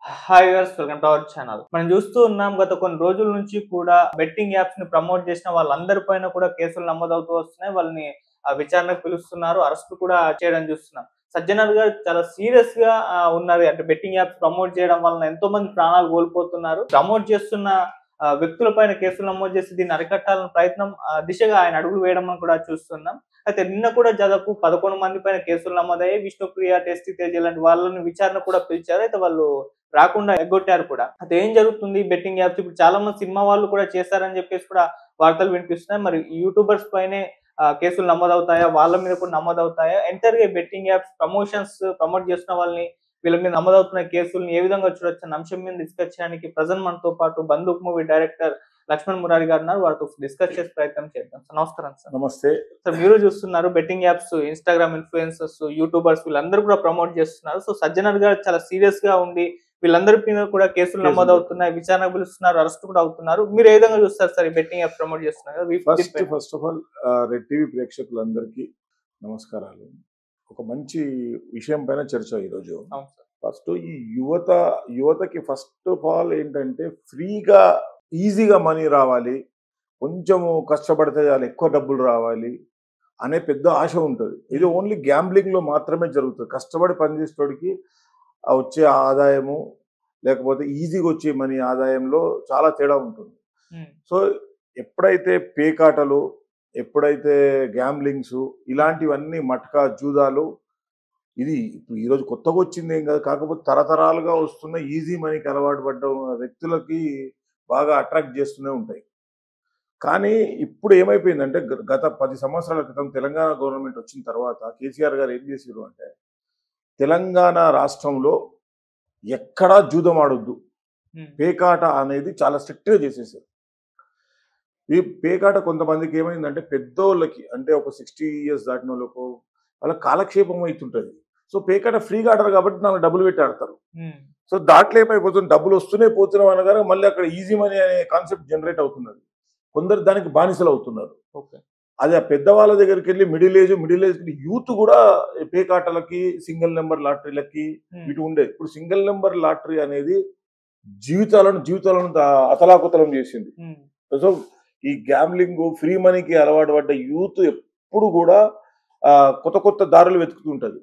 Hi viewers, welcome to our channel. మనం చూస్తూ ఉన్నాం గత కొన్ని రోజుల నుంచి కూడా బెట్టింగ్ యాప్స్ ని ప్రమోట్ చేసిన వాళ్ళందరి పైన కూడా కేసులు నమోదవుతూ వస్తున్నాయి. వాళ్ళని విచారణకు పిలుస్తున్నారు. అరెస్ట్ కూడా చేయడం చూస్తున్నాం. సజ్జనర్ గారు చాలా సీరియస్ గా ఉన్నారు. అంటే బెట్టింగ్ యాప్స్ ప్రమోట్ చేయడం వలన ఎంతో మంది ప్రాణాలు కోల్పోతున్నారు. ప్రమోట్ చేస్తున్న వ్యక్తుల పైన కేసులు నమోదు చేసి దీన్ని అరికట్టాలన్న ప్రయత్నం దిశగా ఆయన అడుగులు వేయడం మనం కూడా చూస్తున్నాం. అయితే నిన్న కూడా దాదాపు 11 మంది పైన కేసులు నమోదయ్యాయి. విష్ణుప్రియ, టెస్టీ తేజ్ ఇలాంటి వాళ్ళని విచారణ కూడా పిలిచారు. అయితే వాళ్ళు రాకుండా ఎగ్గొట్టారు కూడా. అయితే ఏం జరుగుతుంది బెట్టింగ్ యాప్స్? ఇప్పుడు చాలా మంది సినిమా వాళ్ళు కూడా చేశారని చెప్పేసి కూడా వార్తలు వినిపిస్తున్నాయి. మరి యూట్యూబర్స్ పైనే కేసులు నమోదవుతాయా? వాళ్ళ మీద కూడా నమోదవుతాయా? ఎంటైర్‌గా బెట్టింగ్ యాప్స్ ప్రమోట్ చేస్తున్న వాళ్ళని, వీళ్ళ మీద నమోదవుతున్న కేసుల్ని ఏ విధంగా చూడొచ్చన్న అంశం మీద డిస్కస్ చేయడానికి ప్రెజెంట్ మనతో పాటు 'బందూక్' మూవీ డైరెక్టర్ లక్ష్మణ్ మురారి గారు ఉన్నారు. వారితో డిస్కస్ చేసే ప్రయత్నం చేద్దాం. సార్ నమస్కారం సార్. నమస్తే. సార్ మీరు చూస్తున్నారు betting apps, Instagram influencers, YouTubers వీళ్ళందరూ కూడా ప్రమోట్ చేస్తున్నారు. సో సజ్జనర్ గారు చాలా సీరియస్‌గా ఉండి వీళ్ళందరి మీద కూడా కేసులు నమోదవుతున్నాయి. విచారణకు పిలుస్తున్నారు. అరెస్ట్ కూడా అవుతున్నారు. మీరు ఏ విధంగా చూస్తారు సార్ ఈ బెట్టింగ్ యాప్ ప్రమోట్ చేస్తున్నారు కదా? First of all red TV ప్రేక్షకులందరికీ నమస్కారాలు. ఒక మంచి విషయం పైన చర్చ ఈరోజు. అవును సార్. ఫస్ట్ ఈ యువతకి ఫస్ట్ ఆఫ్ ఆల్ ఏంటంటే ఫ్రీగా ఈజీగా మనీ రావాలి, కొంచెము కష్టపడితే చాలు ఎక్కువ డబ్బులు రావాలి అనే పెద్ద ఆశ ఉంటుంది. ఇది ఓన్లీ గ్యాంబ్లింగ్ లో మాత్రమే జరుగుతుంది. కష్టపడి పనిచేసేటోడికి వచ్చే ఆదాయము లేకపోతే ఈజీగా వచ్చే మనీ ఆదాయంలో చాలా తేడా ఉంటుంది. సో ఎప్పుడైతే పేకాటలు, ఎప్పుడైతే గ్యాంబ్లింగ్స్ ఇలాంటివన్నీ మట్కా జూదాలు, ఇది ఇప్పుడు ఈరోజు కొత్తగా వచ్చింది ఏం కాదు. కాకపోతే తరతరాలుగా వస్తున్న ఈజీ మనీకి అలవాటు పడ్డ వ్యక్తులకి బాగా అట్రాక్ట్ చేస్తూనే ఉంటాయి. కానీ ఇప్పుడు ఏమైపోయిందంటే గత 10 సంవత్సరాల క్రితం తెలంగాణ గవర్నమెంట్ వచ్చిన తర్వాత కేసీఆర్ గారు ఏం చేసారు అంటే, తెలంగాణ రాష్ట్రంలో ఎక్కడా జూదం ఆడొద్దు, పేకాట అనేది చాలా స్ట్రిక్ట్గా చేసేసారు. ఈ పేకాట కొంతమందికి ఏమైందంటే పెద్దోళ్ళకి, అంటే ఒక 60 ఇయర్స్ దాటిన వాళ్ళకు వాళ్ళ కాలక్షేపం అవుతుంటుంది. సో పేకాట ఫ్రీగా ఆడరు కాబట్టి నాకు డబ్బులు పెట్టి ఆడతారు. సో దాంట్లో ఏమైపోతుంది, డబ్బులు వస్తూనే పోతున్నాం అనగానే మళ్ళీ అక్కడ ఈజీ మనీ అనే కాన్సెప్ట్ జనరేట్ అవుతున్నది. కొందరు దానికి బానిసలు అవుతున్నారు. అది ఆ పెద్దవాళ్ళ దగ్గరికి వెళ్ళి మిడిల్ ఏజ్ యూత్ కూడా పేకాటలకి, సింగిల్ నెంబర్ లాటరీలకి ఇటు ఉండే. ఇప్పుడు సింగిల్ నెంబర్ లాటరీ అనేది జీవితాలను అతలాకుతలం చేసింది. సో ఈ గ్యాంబ్లింగ్, ఫ్రీ మనీకి అలవాటు పడ్డ యూత్ ఎప్పుడు కూడా కొత్త కొత్త దారులు వెతుకుతుంటది.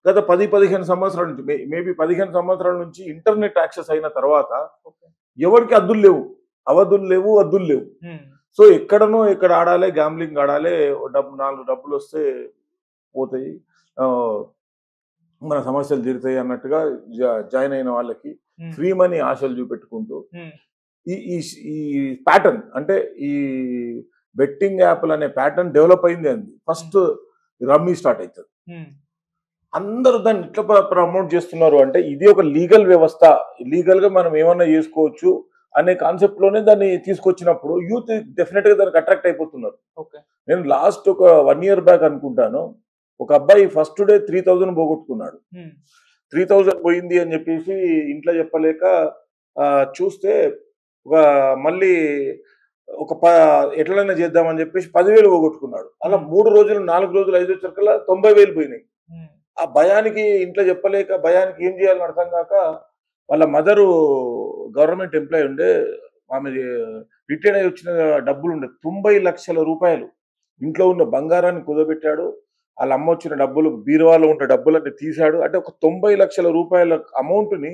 గత 10-15 సంవత్సరాల నుంచి, మేబీ 15 సంవత్సరాల నుంచి ఇంటర్నెట్ యాక్సెస్ అయిన తర్వాత ఎవరికి అవధులు లేవు. సో ఎక్కడనో ఎక్కడ ఆడాలి, గ్యాంబ్లింగ్ ఆడాలి, 4 డబ్బులు వస్తే పోతాయి, మన సమస్యలు తీరుతాయి అన్నట్టుగా జాయిన్ అయిన వాళ్ళకి ఫ్రీ మనీ ఆశలు చూపెట్టుకుంటూ ఈ ప్యాటర్న్, అంటే ఈ బెట్టింగ్ యాప్లు అనే ప్యాటర్న్ డెవలప్ అయింది. అంది ఫస్ట్ రమ్మీ స్టార్ట్ అవుతుంది. అందరూ దాన్ని ఇట్లా ప్రమోట్ చేస్తున్నారు అంటే ఇది ఒక లీగల్ వ్యవస్థ, లీగల్ గా మనం ఏమన్నా చేసుకోవచ్చు అనే కాన్సెప్ట్ లోనే దాన్ని తీసుకొచ్చినప్పుడు యూత్ డెఫినెట్ గా దానికి అట్రాక్ట్ అయిపోతున్నారు. నేను లాస్ట్ ఒక 1 year బ్యాక్ అనుకుంటాను, ఒక అబ్బాయి ఫస్ట్ డే 3000 పోగొట్టుకున్నాడు. 3000 పోయింది అని చెప్పేసి ఇంట్లో చెప్పలేక చూస్తే మళ్ళీ ఎట్లైనా చేద్దామని చెప్పేసి 10,000 పోగొట్టుకున్నాడు. అలా 3 రోజులు, 4 రోజులు, 5 వచ్చేసరికల్లా 90,000 పోయినాయి. ఆ భయానికి ఇంట్లో చెప్పలేక, భయానికి ఏం చేయాలని అర్థం కాక, వాళ్ళ మదరు గవర్నమెంట్ ఎంప్లాయీ ఉండే, ఆమె రిటైర్ అయి వచ్చిన డబ్బులు ఉండే 90 లక్షల రూపాయలు. ఇంట్లో ఉన్న బంగారాన్ని కుదబెట్టాడు, వాళ్ళ అమ్మ వచ్చిన డబ్బులు, బీరువాలో ఉన్న డబ్బులన్నీ తీశాడు. అంటే ఒక 90 లక్షల రూపాయల అమౌంట్ ని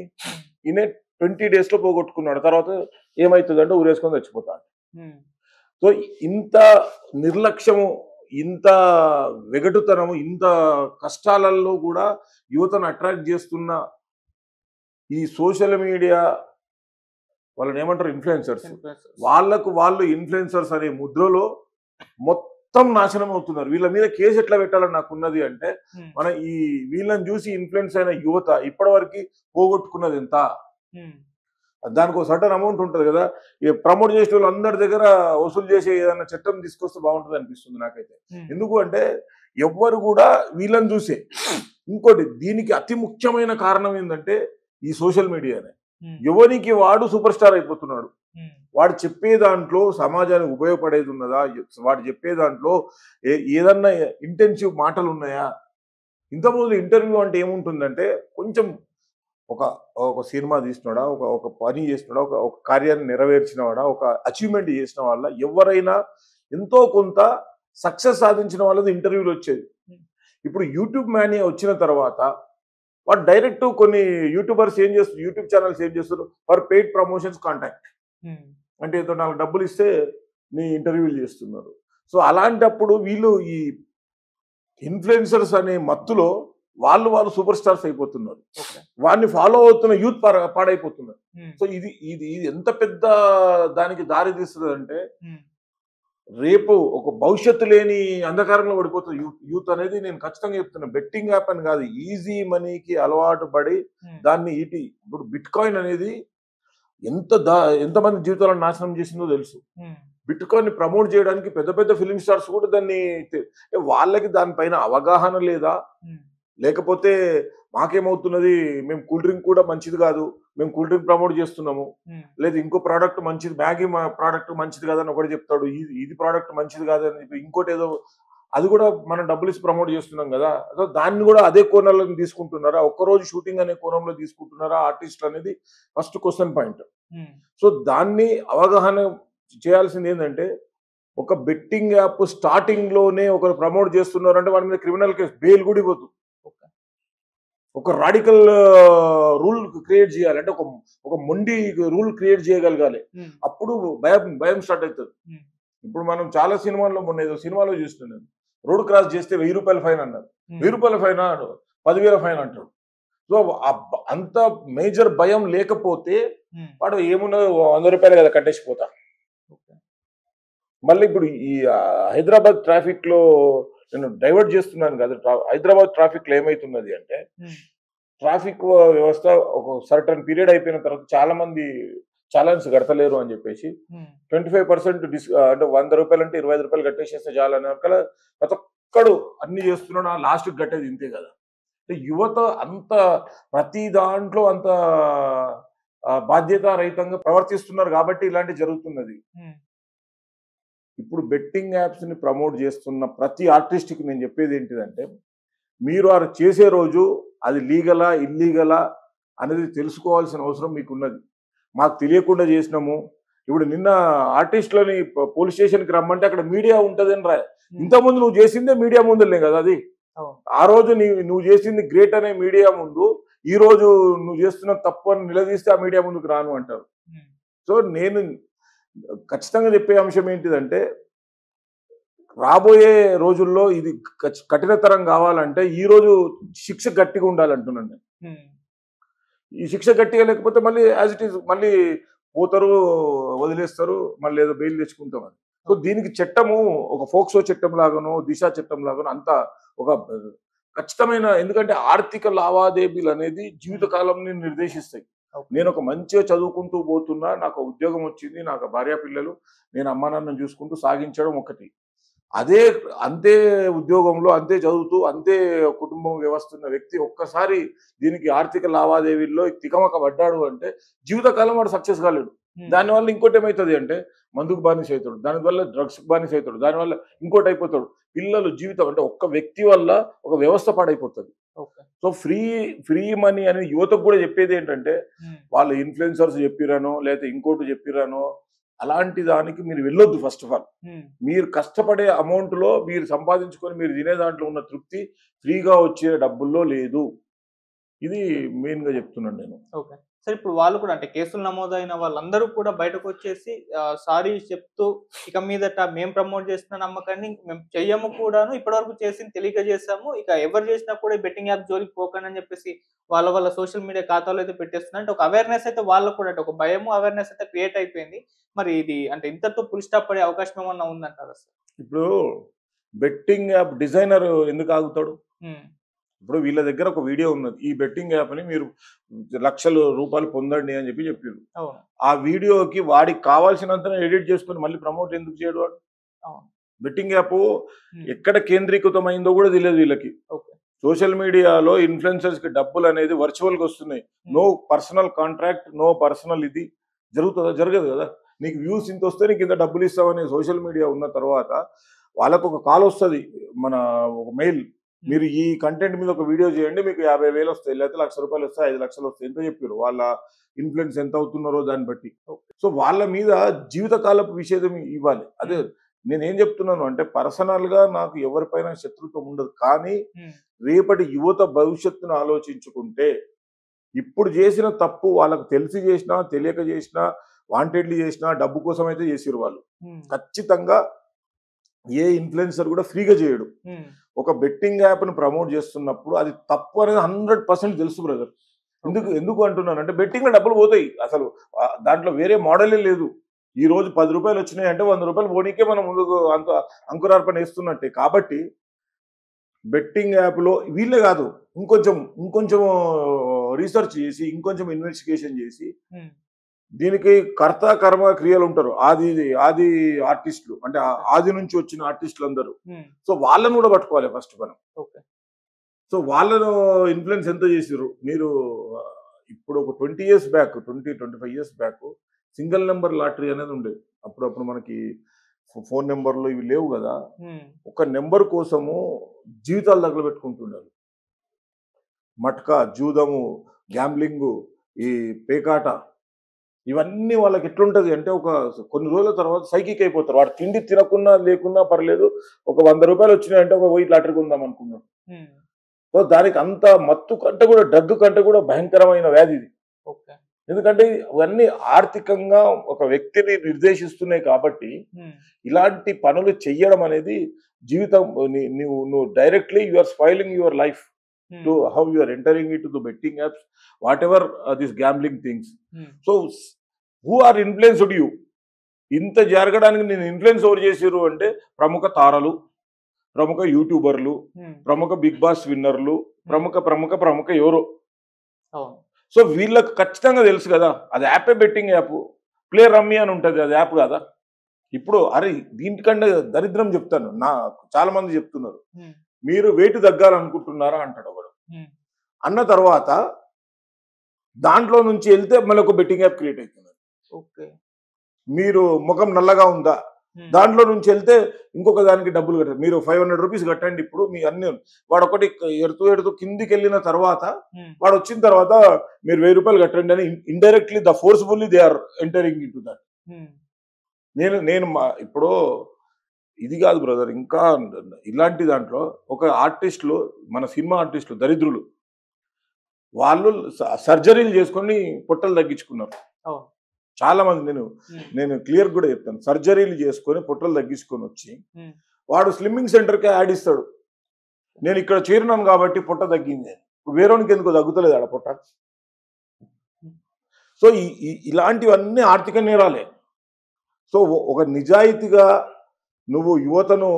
ఈయన 20 days లో పోగొట్టుకున్నాడు. తర్వాత ఏమవుతుందంటే ఊరేసుకొని చచ్చిపోతాడు. సో ఇంత నిర్లక్ష్యము, ఇంత వెగటుతనము, ఇంత కష్టాలలో కూడా యువతను అట్రాక్ట్ చేస్తున్న ఈ సోషల్ మీడియా, వాళ్ళని ఏమంటారు, ఇన్ఫ్లుయెన్సర్స్, వాళ్ళు ఇన్ఫ్లుయెన్సర్స్ అనే ముద్రలో మొత్తం నాశనం అవుతున్నారు. వీళ్ళ మీద కేసు ఎట్లా పెట్టాలని నాకు ఉన్నది అంటే, మన ఈ వీళ్ళని చూసి ఇన్ఫ్లుయెన్స్ అయిన యువత ఇప్పటివరకు పోగొట్టుకున్నది ఎంత, దానికి ఒక సర్టన్ అమౌంట్ ఉంటుంది కదా, ప్రమోట్ చేసే వాళ్ళు అందరి దగ్గర వసూలు చేసే ఏదైనా చట్టం తీసుకొస్తే బాగుంటుంది అనిపిస్తుంది నాకైతే. ఎందుకు అంటే ఎవ్వరు కూడా వీళ్ళని చూసే. ఇంకోటి, దీనికి అతి ముఖ్యమైన కారణం ఏంటంటే ఈ సోషల్ మీడియానే. ఎవరికి వాడు సూపర్ స్టార్ అయిపోతున్నాడు. వాడు చెప్పే దాంట్లో సమాజానికి ఉపయోగపడేది ఉన్నదా, వాడు చెప్పే దాంట్లో ఏదన్నా ఇంటెన్సివ్ మాటలు ఉన్నాయా? ఇంతకుముందు ఇంటర్వ్యూ అంటే ఏముంటుందంటే కొంచెం ఒక ఒక సినిమా తీసినోడా, ఒక ఒక పని చేసినోడా, ఒక ఒక కార్యాన్ని నెరవేర్చినవాడా, ఒక అచీవ్‌మెంట్ చేసిన వాళ్ళ ఎవరైనా ఎంతో కొంత సక్సెస్ సాధించిన వాళ్ళది ఇంటర్వ్యూలు వచ్చేది. ఇప్పుడు యూట్యూబ్ మానియా వచ్చిన తర్వాత వాడు డైరెక్ట్ కొన్ని యూట్యూబర్స్ ఏం చేస్తారు, యూట్యూబ్ ఛానల్స్ ఏం చేస్తారు, ఫర్ పెయిడ్ ప్రమోషన్స్ కాంటాక్ట్. అంటే ఏదో 4 డబ్బులు ఇస్తే నీ ఇంటర్వ్యూలు చేస్తున్నారు. సో అలాంటప్పుడు వీళ్ళు ఈ ఇన్‌ఫ్లుయెన్సర్స్ అనే మత్తులో వాళ్ళు సూపర్ స్టార్స్ అయిపోతున్నారు. వాడిని ఫాలో అవుతున్న యూత్ పాడైపోతున్నారు. సో ఇది ఇది ఇది ఎంత పెద్ద దానికి దారి తీస్తుందంటే రేపు ఒక భవిష్యత్తు లేని అంధకారంలో పడిపోతుంది యూత్ అనేది. నేను ఖచ్చితంగా చెప్తున్నా. బెట్టింగ్ యాప్ అని కాదు, ఈజీ మనీకి అలవాటు పడి దాన్ని ఇప్పుడు బిట్ కాయిన్ అనేది ఎంతమంది జీవితాలను నాశనం చేసిందో తెలుసు. బిట్ కాయిన్ ప్రమోట్ చేయడానికి పెద్ద పెద్ద ఫిలిం స్టార్స్ కూడా దాన్ని వాళ్ళకి దానిపైన అవగాహన లేదా, లేకపోతే మాకేమవుతున్నది, మేము కూల్ డ్రింక్ కూడా మంచిది కాదు, మేము కూల్ డ్రింక్ ప్రమోట్ చేస్తున్నాము, లేదా ఇంకో ప్రోడక్ట్ మంచిది, మ్యాగీ ప్రోడక్ట్ మంచిది కాదని ఒకటి చెప్తాడు, ఇది ప్రోడక్ట్ మంచిది కాదని ఇంకోటి ఏదో, అది కూడా మనం డబ్బులు ఇచ్చి ప్రమోట్ చేస్తున్నాం కదా. సో దాన్ని కూడా అదే కోణంలో తీసుకుంటున్నారా, ఒక్కరోజు షూటింగ్ అనే కోణంలో తీసుకుంటున్నారా ఆర్టిస్ట్ అనేది ఫస్ట్ క్వశ్చన్ పాయింట్. సో దాన్ని అవగాహన చేయాల్సింది ఏంటంటే, ఒక బెట్టింగ్ యాప్ స్టార్టింగ్ లోనే ఒకరు ప్రమోట్ చేస్తున్నారంటే వాడి మీద క్రిమినల్ కేసు, బెయిల్ కూడా ఇవ్వదు. ఒక రాడికల్ రూల్ క్రియేట్ చేయాలి, అంటే ఒక మొండి రూల్ క్రియేట్ చేయగలగాలి. అప్పుడు భయం స్టార్ట్ అవుతుంది. ఇప్పుడు మనం చాలా సినిమాల్లో, మొన్న ఏదో సినిమాలో చూస్తున్నాను, రోడ్ క్రాస్ చేస్తే 1000 రూపాయల ఫైన్ అన్నారు. 1000 రూపాయల ఫైన్, 10,000 ఫైన్ అంటాడు. సో అంత మేజర్ భయం లేకపోతే వాడు ఏమున్నా 100 రూపాయలు కదా కట్టేసిపోతా. మళ్ళీ ఇప్పుడు ఈ హైదరాబాద్ ట్రాఫిక్ లో నేను డైవర్ట్ చేస్తున్నాను కదా, హైదరాబాద్ ట్రాఫిక్ లో ఏమైతున్నది అంటే, ట్రాఫిక్ వ్యవస్థ ఒక సర్టన్ పీరియడ్ అయిపోయిన తర్వాత చాలా మంది ఛాలెంజ్ కడతలేరు అని చెప్పేసి 25% అంటే 100 రూపాయలు అంటే 25 రూపాయలు కట్టేసేస్తే చాలని ప్రతి ఒక్కడు అన్ని చేస్తున్నాడు, లాస్ట్ కట్టేది ఇంతే కదా. యువత అంత ప్రతి దాంట్లో అంత బాధ్యతారహితంగా ప్రవర్తిస్తున్నారు కాబట్టి ఇలాంటి జరుగుతున్నది. ఇప్పుడు బెట్టింగ్ యాప్స్ ని ప్రమోట్ చేస్తున్న ప్రతి ఆర్టిస్ట్ కి నేను చెప్పేది ఏంటిదంటే, మీరు అది చేసే రోజు అది లీగలా ఇల్లీగలా అనేది తెలుసుకోవాల్సిన అవసరం మీకున్నది. మాకు తెలియకుండా చేసినాము. ఇప్పుడు నిన్న ఆర్టిస్టులని పోలీస్ స్టేషన్కి రమ్మంటే అక్కడ మీడియా ఉంటదని రా. ఇంతకుముందు నువ్వు చేసిందే మీడియా ముందులే కదా అది. ఆ రోజు నువ్వు చేసింది గ్రేట్ అనే మీడియా ముందు, ఈ రోజు నువ్వు చేస్తున్న తప్పు అని నిలదీస్తే ఆ మీడియా ముందుకు రాను అంటారు. సో నేను ఖచ్చితంగా చెప్పే అంశం ఏంటిదంటే, రాబోయే రోజుల్లో ఇది కఠినతరం కావాలంటే ఈ రోజు శిక్ష గట్టిగా ఉండాలంటున్నాను నేను. ఈ శిక్ష గట్టిగా లేకపోతే మళ్ళీ యాజ్ ఇట్ ఈస్ మళ్ళీ పోతారు, వదిలేస్తారు, మళ్ళీ ఏదో బెయిల్ తెచ్చుకుంటాం అని. సో దీనికి చట్టము ఒక ఫోక్సో చట్టం లాగానో, దిశ చట్టం లాగానో అంత ఒక ఖచ్చితమైన, ఎందుకంటే ఆర్థిక లావాదేవీలు అనేది జీవితకాలంని నిర్దేశిస్తాయి. నేను ఒక మంచిగా చదువుకుంటూ పోతున్నా, నాకు ఉద్యోగం వచ్చింది, నాకు భార్య పిల్లలు, నేను అమ్మా నాన్నను చూసుకుంటూ సాగించడం ఒకటి. అంతే ఉద్యోగంలో, అంతే చదువుతూ, అంతే కుటుంబం వ్యవస్థ ఉన్న వ్యక్తి ఒక్కసారి దీనికి ఆర్థిక లావాదేవీల్లో తికమక పడ్డాడు అంటే జీవితకాలం వాడు సక్సెస్ కాలేడు. దానివల్ల ఇంకోటి ఏమవుతుంది అంటే, మందుకు బానిస అవుతాడు, దానివల్ల డ్రగ్స్ బానిస అవుతాడు, దానివల్ల ఇంకోటి అయిపోతాడు. పిల్లలు జీవితం అంటే ఒక్క వ్యక్తి వల్ల ఒక వ్యవస్థ పాడైపోతుంది. సో ఫ్రీ మనీ అని యువతకు కూడా చెప్పేది ఏంటంటే, వాళ్ళు ఇన్ఫ్లుయెన్సర్స్ చెప్పిరానో లేకపోతే ఇంకోటి చెప్పిరానో అలాంటి దానికి మీరు వెళ్ళొద్దు. ఫస్ట్ ఆఫ్ ఆల్ మీరు కష్టపడే అమౌంట్ లో మీరు సంపాదించుకొని మీరు తినే దాంట్లో ఉన్న తృప్తి ఫ్రీగా వచ్చే డబ్బుల్లో లేదు. ఇది మెయిన్ గా చెప్తున్నాను నేను. ఓకే సార్, ఇప్పుడు వాళ్ళు కూడా అంటే కేసులు నమోదైన వాళ్ళందరూ కూడా బయటకు వచ్చేసి సారీ చెప్తూ ఇక మీదట మేము ప్రమోట్ చేస్తున్న నమ్మకాన్ని మేము చెయ్యము కూడాను, ఇప్పటివరకు చేసింది తెలియక చేసాము, ఇక ఎవరు చేసినా కూడా బెట్టింగ్ యాప్ జోలికి పోకండి అని చెప్పేసి వాళ్ళ సోషల్ మీడియా ఖాతాలో అయితే పెట్టేస్తున్నారు. అంటే ఒక అవేర్నెస్ అయితే వాళ్ళకు కూడా, అంటే ఒక భయము అవేర్నెస్ అయితే క్రియేట్ అయిపోయింది. మరి ఇది అంటే ఇంతతో ఫుల్ స్టాప్ పడే అవకాశం ఏమన్నా ఉందంటారా సార్? ఇప్పుడు బెట్టింగ్ యాప్ డిజైనర్ ఎందుకు ఆగుతాడు? ఇప్పుడు వీళ్ళ దగ్గర ఒక వీడియో ఉన్నది, ఈ బెట్టింగ్ యాప్ ని మీరు లక్షల రూపాయలు పొందండి అని చెప్పారు. ఆ వీడియోకి వాడికి కావాల్సినంత ఎడిట్ చేసుకుని మళ్ళీ ప్రమోట్ ఎందుకు చేయడు వాడు? బెట్టింగ్ యాప్ ఎక్కడ కేంద్రీకృతమైందో కూడా తెలియదు వీళ్ళకి. సోషల్ మీడియాలో ఇన్ఫ్లుయెన్సర్స్ కి డబ్బులు అనేది వర్చువల్ గా వస్తున్నాయి. No personal contract, no personal ఇది జరుగుతుందా? జరగదు కదా. నీకు వ్యూస్ ఇంత వస్తే నీకు ఇంత డబ్బులు ఇస్తామని సోషల్ మీడియా ఉన్న తర్వాత వాళ్ళకు ఒక కాల్ వస్తుంది, మన ఒక మెయిల్, మీరు ఈ కంటెంట్ మీద ఒక వీడియో చేయండి, మీకు 50,000 వస్తాయి, లేకపోతే 1,00,000 రూపాయలు వస్తాయి, 5 లక్షలు వస్తాయి, ఎంత చెప్పారు వాళ్ళ ఇన్ఫ్లుయెన్స్ ఎంత అవుతున్నారో దాన్ని బట్టి. సో వాళ్ళ మీద జీవితకాలపు విషేదం ఇవ్వాలి. అదే నేనేం చెప్తున్నాను అంటే, పర్సనల్ గా నాకు ఎవరిపైన శత్రుత్వం ఉండదు, కానీ రేపటి యువత భవిష్యత్తును ఆలోచించుకుంటే ఇప్పుడు చేసిన తప్పు వాళ్ళకు తెలిసి చేసినా తెలియక చేసినా వాంటెడ్లీ చేసినా డబ్బు కోసం అయితే చేసిరు వాళ్ళు. ఖచ్చితంగా ఏ ఇన్ఫ్లుయెన్సర్ కూడా ఫ్రీగా చేయడు. ఒక బెట్టింగ్ యాప్ ను ప్రమోట్ చేస్తున్నప్పుడు అది తప్పు అనేది 100% తెలుసు బ్రదర్. ఎందుకు అంటున్నాను అంటే, బెట్టింగ్ లో డబ్బులు పోతాయి, అసలు దాంట్లో వేరే మోడలే లేదు. ఈ రోజు 10 రూపాయలు వచ్చినాయి అంటే 100 రూపాయలు పోనీకే మనం ముందుకు అంత అంకురార్పణ వేస్తున్నట్టే. కాబట్టి బెట్టింగ్ యాప్ లో వీళ్ళే కాదు, ఇంకొంచెం రీసెర్చ్ చేసి, ఇంకొంచెం ఇన్వెస్టిగేషన్ చేసి, దీనికి కర్త కర్మ క్రియలు ఉంటారు, ఆది ఆర్టిస్టులు, అంటే ఆది నుంచి వచ్చిన ఆర్టిస్టులు అందరూ. సో వాళ్ళను కూడా పట్టుకోవాలి ఫస్ట్ మనం. సో వాళ్ళను ఇన్ఫ్లుయెన్స్ ఎంత చేసిర్రు మీరు. ఇప్పుడు ఒక 20 years back, 25 years back single number lottery అనేది ఉండేది. అప్పుడప్పుడు మనకి ఫోన్ నెంబర్లు ఇవి లేవు కదా, ఒక నెంబర్ కోసము జీవితాలు తగలబెట్టుకుంటున్నారు. మట్కా, జూదము, గ్యాంబ్లింగ్, ఈ పేకాట, ఇవన్నీ వాళ్ళకి ఎట్లుంటది అంటే, ఒక కొన్ని రోజుల తర్వాత సైకిక్ అయిపోతారు. వాడు తిండి తినకున్నా లేకున్నా పర్లేదు, ఒక 100 రూపాయలు వచ్చినాయంటే ఒక 1000 లాటరీ కొందాం అనుకున్నాడు. సో దానికి అంత మత్తు కంటే కూడా, డ్రగ్ కంటే కూడా భయంకరమైన వ్యాధి ఇది. ఎందుకంటే ఇవన్నీ ఆర్థికంగా ఒక వ్యక్తిని నిర్దేశిస్తున్నాయి. కాబట్టి ఇలాంటి పనులు చెయ్యడం అనేది జీవితం, నువ్వు directly you are spoiling your life to how you are entering it to the betting apps, whatever this gambling things. So who are influenced you? ఇంత జరగడానికి నేను ఇన్ఫ్లుయెన్స్ ఎవరు చేసిర్రు అంటే, ప్రముఖ తారలు, ప్రముఖ యూట్యూబర్లు, ప్రముఖ బిగ్ బాస్ విన్నర్లు, ప్రముఖ ఎవరో. సో వీళ్ళకి ఖచ్చితంగా తెలుసు కదా, అది యాపే బెట్టింగ్ యాప్. ప్లే రమ్మీ అని ఉంటుంది, అది యాప్ కదా. ఇప్పుడు అరే దీనికంటే దరిద్రం చెప్తాను, చాలా మంది చెప్తున్నారు, మీరు వెయిట్ తగ్గాలనుకుంటున్నారా అంటాడు ఒకడు. అన్న తర్వాత దాంట్లో నుంచి వెళ్తే మళ్ళీ ఒక బెట్టింగ్ యాప్ క్రియేట్ అవుతుంది. మీరు ముఖం నల్లగా ఉందా, దాంట్లో నుంచి వెళ్తే ఇంకొక దానికి డబ్బులు కట్టారు, మీరు 500 రూపీస్ కట్టండి. ఇప్పుడు మీ అన్ని వాడు ఒకటి ఎడుతూ కిందికి వెళ్ళిన తర్వాత, వాడు వచ్చిన తర్వాత మీరు 1000 రూపాయలు కట్టండి అని indirectly the forcefully they are entering into that. నేను ఇప్పుడు ఇది కాదు బ్రదర్, ఇంకా ఇలాంటి దాంట్లో ఒక ఆర్టిస్టులు, మన సినిమా ఆర్టిస్టులు దరిద్రులు, వాళ్ళు సర్జరీలు చేసుకొని పొట్టలు తగ్గించుకున్నారు. చాలా మంది, నేను క్లియర్ కూడా చెప్తాను, సర్జరీలు చేసుకొని పొట్టలు తగ్గించుకొని వచ్చి వాడు స్లిమ్మింగ్ సెంటర్కే యాడ్ ఇస్తాడు, నేను ఇక్కడ చేరినాను కాబట్టి పొట్ట తగ్గింది. వేరేనికి ఎందుకో తగ్గుతలేదు ఆడ పొట్ట. సో ఇలాంటివన్నీ ఆర్థిక నేరాలే. సో ఒక నిజాయితీగా నువ్వు యువతను